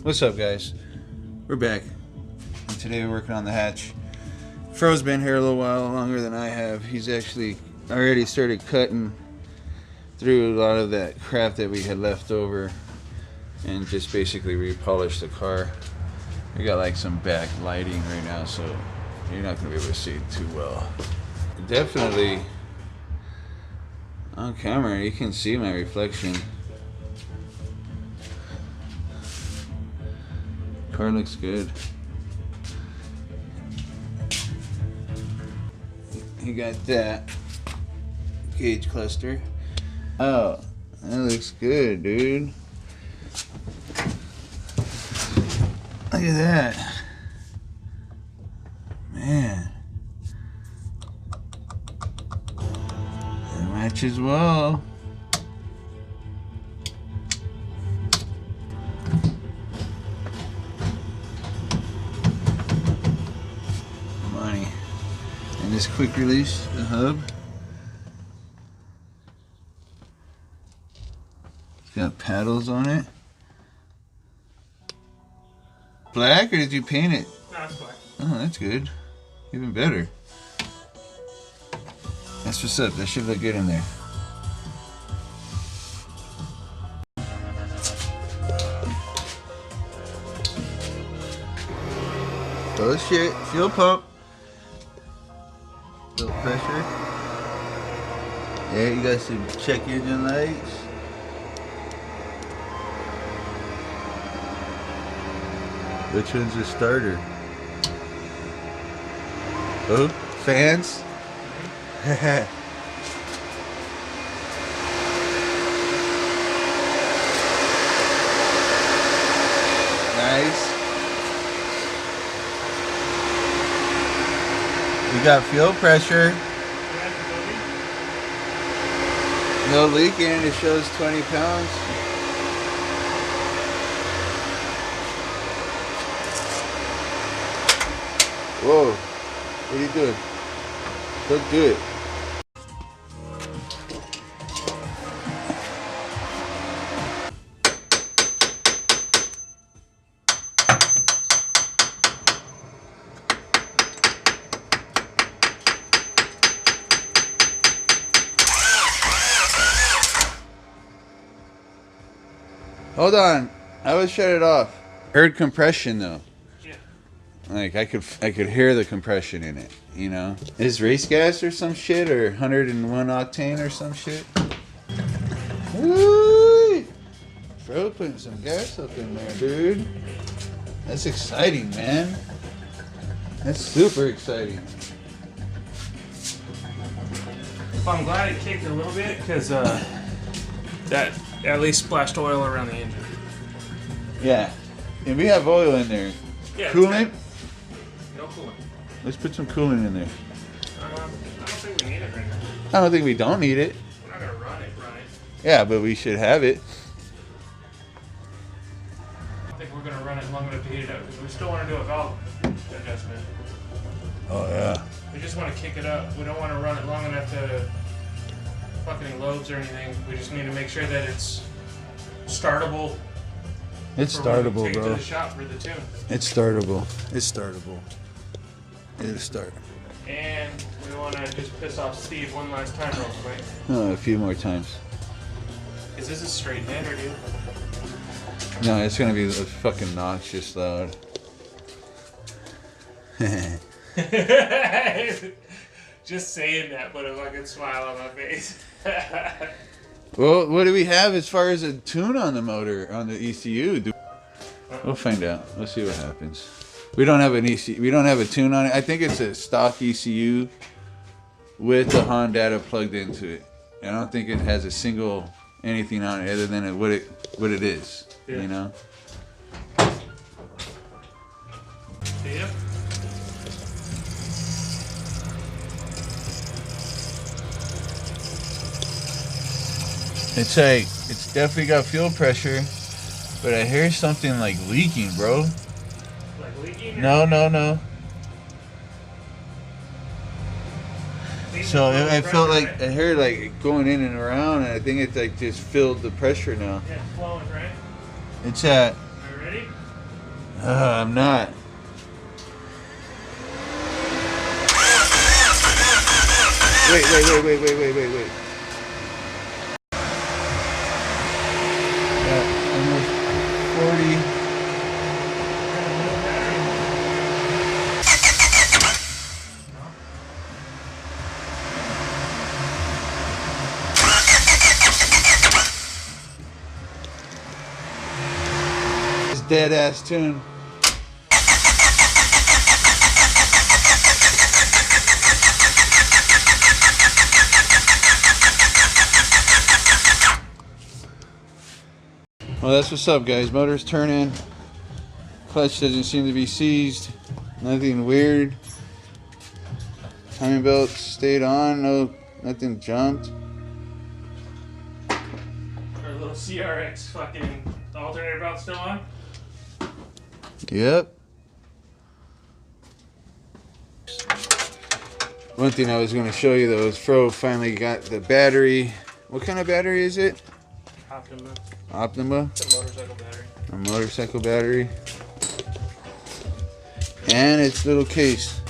What's up, guys? We're back. And today we're working on the hatch. Fro's been here a little while longer than I have. He's actually already started cutting through a lot of that crap that we had left over and just basically repolished the car. We got like some back lighting right now, so you're not going to be able to see it too well. Definitely on camera you can see my reflection. Car looks good. You got that gauge cluster. Oh, that looks good, dude. Look at that. Man. That matches well. Money. And this quick release, the hub. It's got paddles on it. Black, or did you paint it? No, it's black. Oh, that's good. Even better. That's what's up. That should look good in there. Oh shit, fuel pump. Little pressure. Yeah, you got some check engine lights. Which one's the starter? Oh, fans. Nice. We got fuel pressure. No leaking. It shows 20 pounds. Whoa. What are you doing? Don't do it. Hold on, I would shut it off. Heard compression though. Yeah. Like I could hear the compression in it, you know? Is race gas or some shit, or 101 octane or some shit? Woo! Bro, putting some gas up in there, dude. That's exciting, man. That's super exciting. Well, I'm glad it kicked a little bit because that at least splashed oil around the engine. Yeah, and we have oil in there. Yeah. Coolant? No coolant. Let's put some coolant in there. I don't think we need it right now. I don't think we don't need it. We're not gonna run it. Yeah, but we should have it. I don't think we're gonna run it long enough to heat it up because we still want to do a valve adjustment. Oh yeah. We just want to kick it up. We don't want to run it long enough to fuck any lobes or anything. We just need to make sure that it's startable. It's for when we startable, take it bro. to the shop for the tune. It's startable. It's startable. It'll start. And we want to just piss off Steve one last time real quick. Oh, a few more times. Is this a straight head or dude? No, it's gonna be a fucking noxious loud. Just saying that put a fucking smile on my face. Well, what do we have as far as a tune on the motor, on the ECU? We'll find out. We'll see what happens. We don't have an ECU. We don't have a tune on it. I think it's a stock ECU with the Honda plugged into it. I don't think it has a single anything on it other than what it is. Yeah. You know. Yeah. It's definitely got fuel pressure, but I hear something like leaking, bro. Like leaking? No. So I felt like I heard like going in and around, and I think it's like just filled the pressure now. Yeah, it's flowing, right? It's at. Are you ready? I'm not. Wait. Yeah, almost 40. This dead ass tune. Well, that's what's up, guys. Motor's turning. Clutch doesn't seem to be seized. Nothing weird. Timing belt stayed on. No, nothing jumped. Our little CRX fucking alternator belt still on? Yep. One thing I was going to show you though is Fro finally got the battery. What kind of battery is it? Optima. It's a motorcycle battery. A motorcycle battery. And its little case.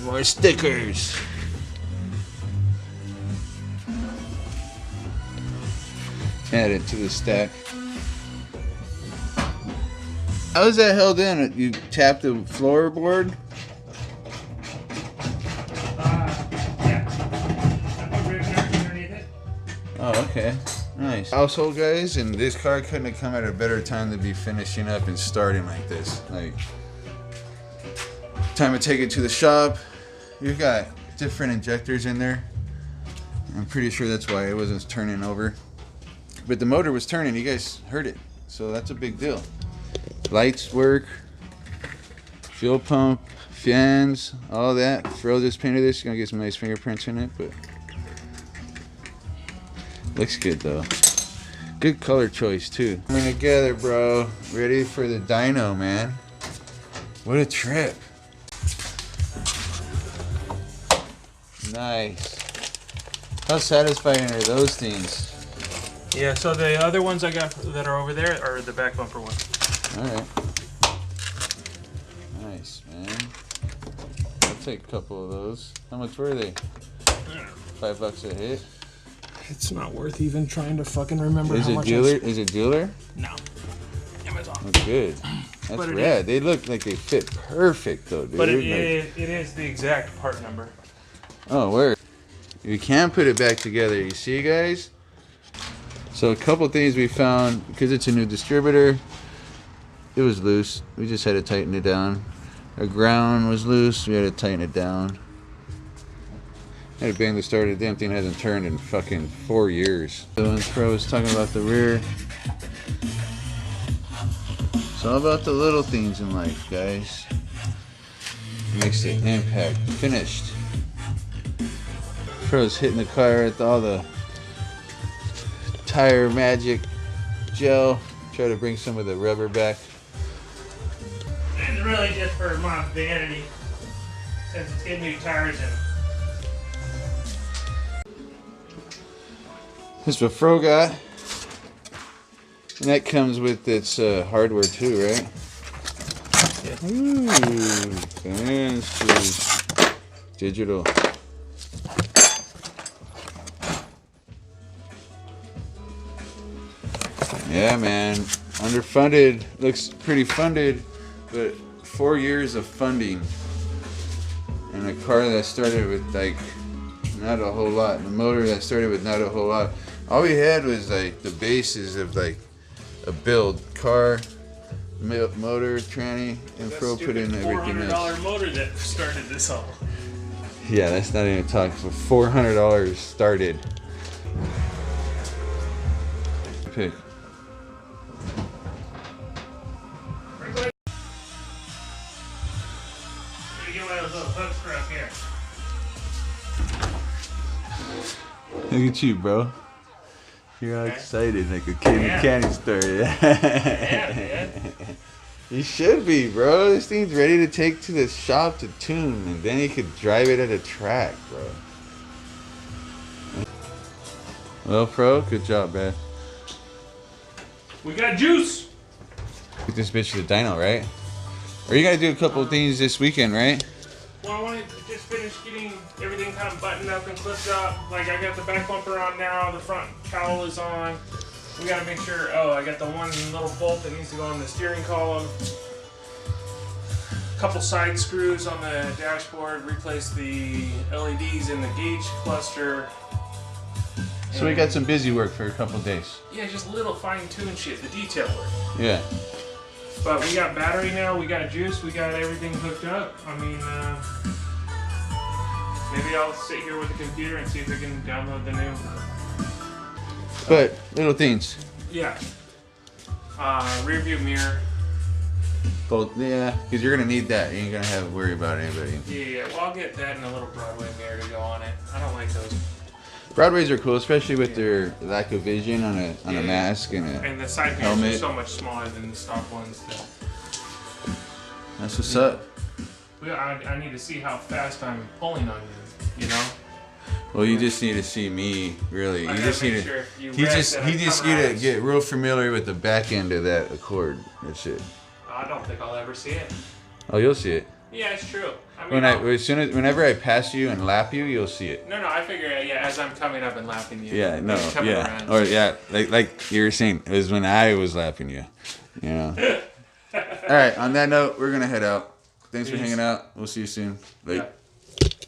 More stickers. Add it to the stack. How is that held in? You tap the floorboard? Yeah. I put ribbon underneath it. Oh, okay. Nice. Household, guys, and this car couldn't have come at a better time to be finishing up and starting like this. Like, time to take it to the shop. You've got different injectors in there. I'm pretty sure that's why it wasn't turning over. But the motor was turning, you guys heard it. So that's a big deal. Lights work, fuel pump, fans, all that. Fro just painted this, you're gonna get some nice fingerprints in it, but looks good though. Good color choice too. Coming together, bro. Ready for the dyno, man. What a trip. Nice. How satisfying are those things? Yeah, so the other ones I got that are over there are the back bumper ones. Alright. Nice, man. I'll take a couple of those. How much were they? $5 a hit? It's not worth even trying to fucking remember Is how it much dealer? Is it dealer? No. Amazon. That's good. That's rad. They look like they fit perfect though, dude. But it is the exact part number. Oh, where? You can put it back together. You see, guys? So a couple things we found, because it's a new distributor, it was loose. We just had to tighten it down. Our ground was loose. We had to tighten it down. Had to bang the starter. The damn thing hasn't turned in fucking 4 years. So when Pro was talking about the rear, it's all about the little things in life, guys. Makes the impact. Finished. Pro's hitting the car with all the tire magic gel. Try to bring some of the rubber back. It's really just for mom's vanity, since it's getting new tires in. This is what Fro got. And that comes with its hardware too, right? Yeah. Ooh, fancy. Digital. Yeah, man. Underfunded. Looks pretty funded, but 4 years of funding. And a car that started with like not a whole lot. And a motor that started with not a whole lot. All we had was like the basis of like a build. Car, motor, tranny, and Fro put in everything else. $400 motor that started this all. Yeah, that's not even talking. So $400 started. Pick. Get one of those little hooks for up here. Look at you, bro. You're all excited like a kid in a candy store. Yeah, man. You should be, bro. This thing's ready to take to the shop to tune, and then you could drive it at a track, bro. Well, Fro, good job, man. We got juice. Get this bitch to the dyno, right? Or you gotta do a couple of things this weekend, right? Well, I want to just finish getting everything kind of buttoned up and clipped up. Like, I got the back bumper on now, the front cowl is on. We gotta make sure, oh, I got the one little bolt that needs to go on the steering column. A couple side screws on the dashboard, replace the LEDs in the gauge cluster. So we got some busy work for a couple of days. Yeah, just little fine-tune shit, the detail work. Yeah. But we got battery now, we got juice, we got everything hooked up. I mean, maybe I'll sit here with the computer and see if we can download the new. But little things. Yeah. Rear view mirror. Both, yeah, because you're gonna need that. You ain't gonna have to worry about anybody. Yeah, well, I'll get that and a little Broadway mirror to go on it. I don't like those. Broadways are cool, especially with their lack of vision on a mask and a And the side mirrors helmet. are so much smaller than the stock ones. That's what's up. I need to see how fast I'm pulling on you, you know? Well, you just need to see me, really. I You gotta just make need sure to. if you He read just that he I just cover need to eyes. get real familiar with the back end of that Accord. That's it. I don't think I'll ever see it. Oh, you'll see it. Yeah, it's true. I mean, Whenever I pass you and lap you, you'll see it. No, I figure, yeah, as I'm coming up and lapping you. Yeah, no, coming yeah, around. or yeah, like you were saying, it was when I was lapping you. You know. All right. On that note, we're gonna head out. Thanks for Peace. hanging out. We'll see you soon. Bye. Yeah.